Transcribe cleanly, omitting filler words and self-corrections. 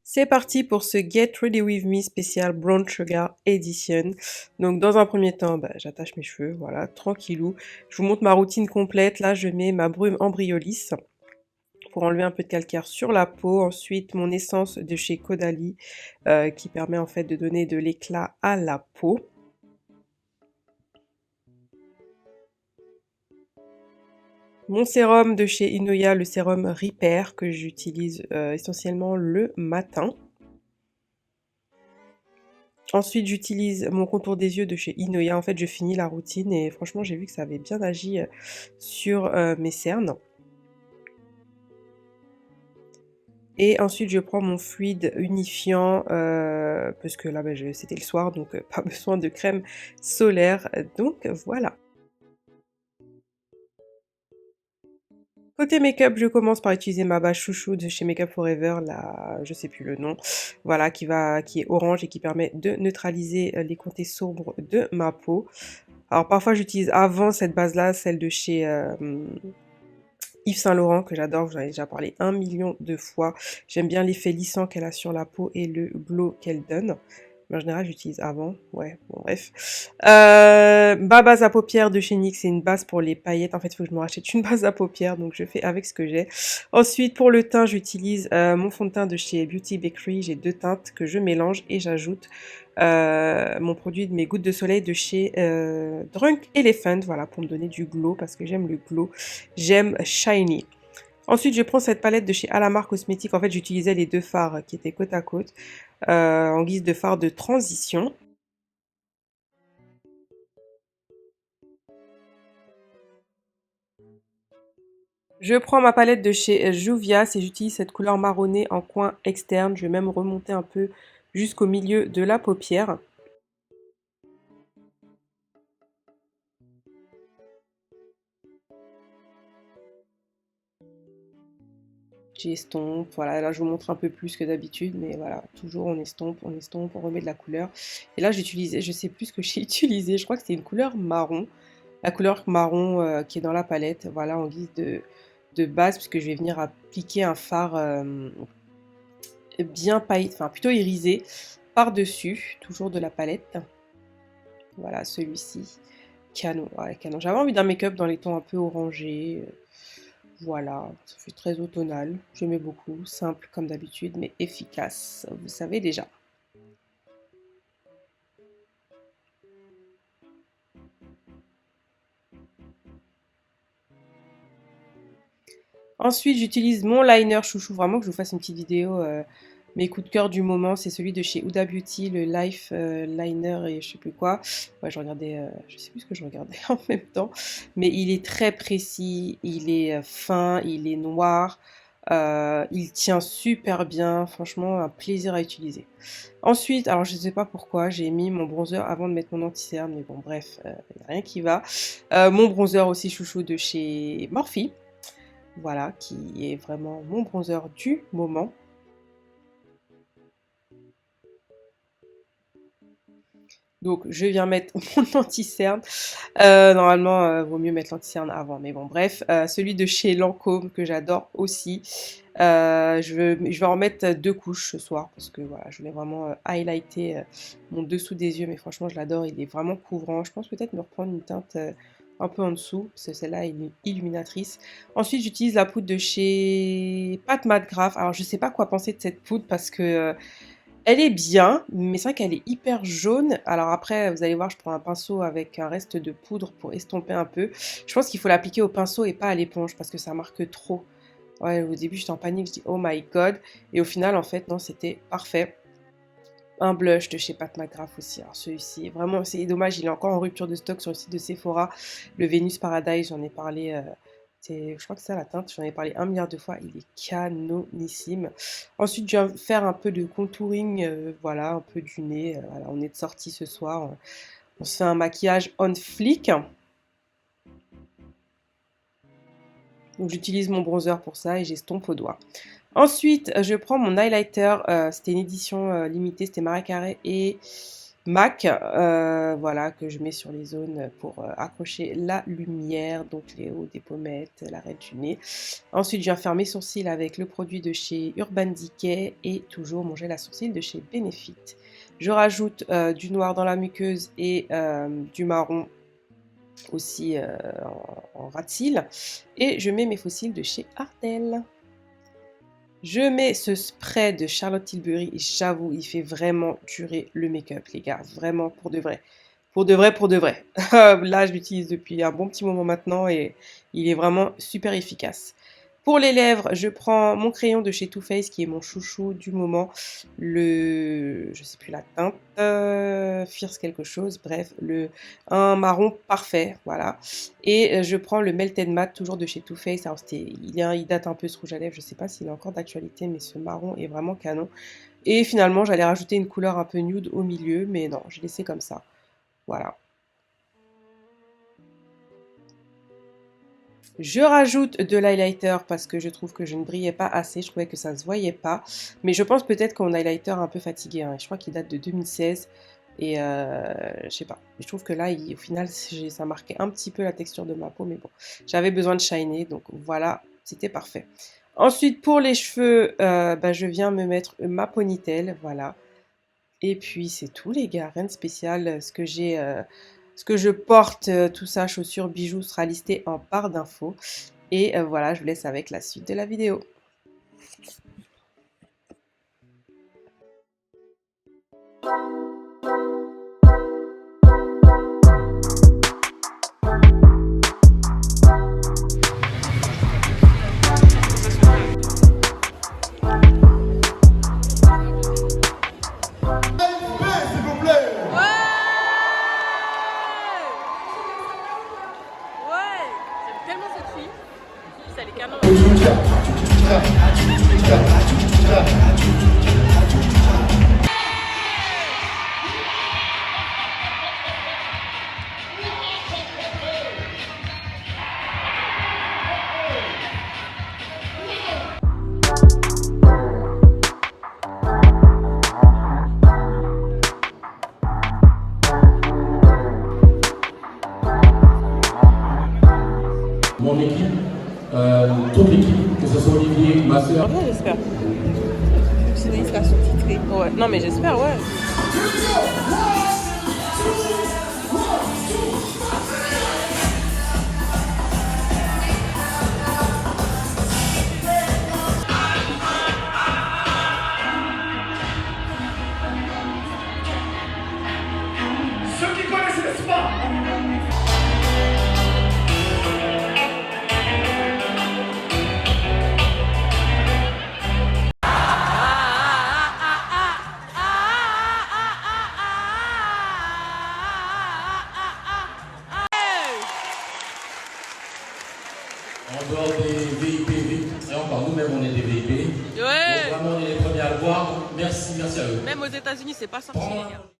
C'est parti pour ce Get Ready With Me spécial Brown Sugar Edition. Donc dans un premier temps, j'attache mes cheveux, voilà, tranquillou. Je vous montre ma routine complète. Là, je mets ma brume Embryolis pour enlever un peu de calcaire sur la peau. Ensuite, mon essence de chez Caudalie qui permet en fait de donner de l'éclat à la peau. Mon sérum de chez Inoya, le sérum Repair que j'utilise essentiellement le matin. Ensuite, j'utilise mon contour des yeux de chez Inoya. En fait, je finis la routine et franchement, j'ai vu que ça avait bien agi sur mes cernes. Et ensuite, je prends mon fluide unifiant parce que là, c'était le soir, donc pas besoin de crème solaire. Donc voilà. Côté make-up, je commence par utiliser ma base chouchou de chez Makeup Forever, là, je sais plus le nom, voilà, qui est orange et qui permet de neutraliser les côtés sombres de ma peau. Alors parfois j'utilise avant cette base-là, celle de chez Yves Saint Laurent, que j'adore, j'en ai déjà parlé 1 million de fois. J'aime bien l'effet lissant qu'elle a sur la peau et le glow qu'elle donne. Mais en général, j'utilise avant. Ouais, bon, bref. Ma base à paupières de chez NYX, c'est une base pour les paillettes. En fait, il faut que je me rachète une base à paupières, donc je fais avec ce que j'ai. Ensuite, pour le teint, j'utilise mon fond de teint de chez Beauty Bakery. J'ai 2 teintes que je mélange et j'ajoute mon produit de mes gouttes de soleil de chez Drunk Elephant, voilà, pour me donner du glow, parce que j'aime le glow, j'aime shiny. Ensuite, je prends cette palette de chez Alamar Cosmetics. En fait, j'utilisais les 2 fards qui étaient côte à côte en guise de fard de transition. Je prends ma palette de chez Juvia's et j'utilise cette couleur marronnée en coin externe. Je vais même remonter un peu jusqu'au milieu de la paupière. J'estompe, voilà, là je vous montre un peu plus que d'habitude, mais voilà, toujours on estompe, on remet de la couleur. Et là j'utilisais, je sais plus ce que j'ai utilisé, je crois que c'était une couleur marron, la couleur marron qui est dans la palette, voilà, en guise de base, puisque je vais venir appliquer un fard bien paillé, enfin plutôt irisé, par-dessus, toujours de la palette. Voilà, celui-ci, canon, ouais, canon. J'avais envie d'un make-up dans les tons un peu orangés. Voilà, ça fait très automnal, j'aimais beaucoup, simple comme d'habitude, mais efficace, vous savez déjà. Ensuite, j'utilise mon liner chouchou, vraiment que je vous fasse une petite vidéo. Mes coups de cœur du moment, c'est celui de chez Huda Beauty, le Life Liner et je sais plus quoi. Ouais, je regardais, je sais plus ce que je regardais en même temps, mais il est très précis, il est fin, il est noir, il tient super bien, franchement, un plaisir à utiliser. Ensuite, alors je ne sais pas pourquoi, j'ai mis mon bronzer avant de mettre mon anti-cerne, mais bon, bref, il n'y a rien qui va. Mon bronzer aussi chouchou de chez Morphe. Voilà, qui est vraiment mon bronzer du moment. Donc, je viens mettre mon anti-cerne. Normalement, vaut mieux mettre l'anti-cerne avant, mais bon, bref. Celui de chez Lancôme, que j'adore aussi. Je vais en mettre 2 couches ce soir, parce que voilà, je voulais vraiment highlighter mon dessous des yeux, mais franchement, je l'adore. Il est vraiment couvrant. Je pense peut-être me reprendre une teinte un peu en dessous, parce que celle-là est illuminatrice. Ensuite, j'utilise la poudre de chez Pat McGrath. Alors, je sais pas quoi penser de cette poudre, parce que elle est bien, mais c'est vrai qu'elle est hyper jaune. Alors après, vous allez voir, je prends un pinceau avec un reste de poudre pour estomper un peu. Je pense qu'il faut l'appliquer au pinceau et pas à l'éponge, parce que ça marque trop. Ouais, au début, j'étais en panique, je dis oh my god. Et au final, en fait, non, c'était parfait. Un blush de chez Pat McGrath aussi. Alors celui-ci, vraiment, c'est dommage, il est encore en rupture de stock sur le site de Sephora. Le Venus Paradise, j'en ai parlé, je crois que c'est ça la teinte, j'en ai parlé 1 milliard de fois, il est canonissime. Ensuite, je viens faire un peu de contouring, voilà, un peu du nez. Voilà, on est de sortie ce soir, on se fait un maquillage on flic. Donc j'utilise mon bronzer pour ça et j'estompe au doigt. Ensuite, je prends mon highlighter, c'était une édition limitée, c'était Marie Carré et MAC, voilà, que je mets sur les zones pour accrocher la lumière, donc les hauts des pommettes, l'arête du nez. Ensuite, je viens faire mes sourcils avec le produit de chez Urban Decay et toujours mon gel à sourcils de chez Benefit. Je rajoute du noir dans la muqueuse et du marron aussi en ras de cils. Et je mets mes faux cils de chez Ardell. Je mets ce spray de Charlotte Tilbury et j'avoue, il fait vraiment durer le make-up, les gars. Vraiment, pour de vrai. Pour de vrai, pour de vrai. Là, je l'utilise depuis un bon petit moment maintenant et il est vraiment super efficace. Pour les lèvres, je prends mon crayon de chez Too Faced qui est mon chouchou du moment. Je sais plus la teinte, Fierce quelque chose, bref, un marron parfait, voilà. Et je prends le Melted Matte, toujours de chez Too Faced. Alors, il date un peu ce rouge à lèvres, je sais pas s'il est encore d'actualité, mais ce marron est vraiment canon. Et finalement, j'allais rajouter une couleur un peu nude au milieu, mais non, j'ai laissé comme ça. Voilà. Je rajoute de l'highlighter parce que je trouve que je ne brillais pas assez, je trouvais que ça ne se voyait pas. Mais je pense peut-être que mon highlighter est un peu fatigué, hein. Je crois qu'il date de 2016 et je sais pas. Je trouve que là, au final, ça marquait un petit peu la texture de ma peau, mais bon. J'avais besoin de shiner, donc voilà, c'était parfait. Ensuite, pour les cheveux, je viens me mettre ma ponytail, voilà. Et puis c'est tout les gars, rien de spécial. Ce que je porte, tout ça, chaussures, bijoux, sera listé en barre d'infos. Et voilà, je vous laisse avec la suite de la vidéo. Mon équipe, toute l'équipe, que ce soit Olivier, ma soeur. Ouais, j'espère. Sinon, il sera sous-titré. Ouais. Non, mais j'espère, ouais. Ceux qui connaissent le sport. En dehors des VIP, et encore nous-mêmes on est des VIP. Ouais. Donc vraiment on est les premiers à le voir. Merci à eux. Même aux États-Unis, c'est pas sorti, les gars.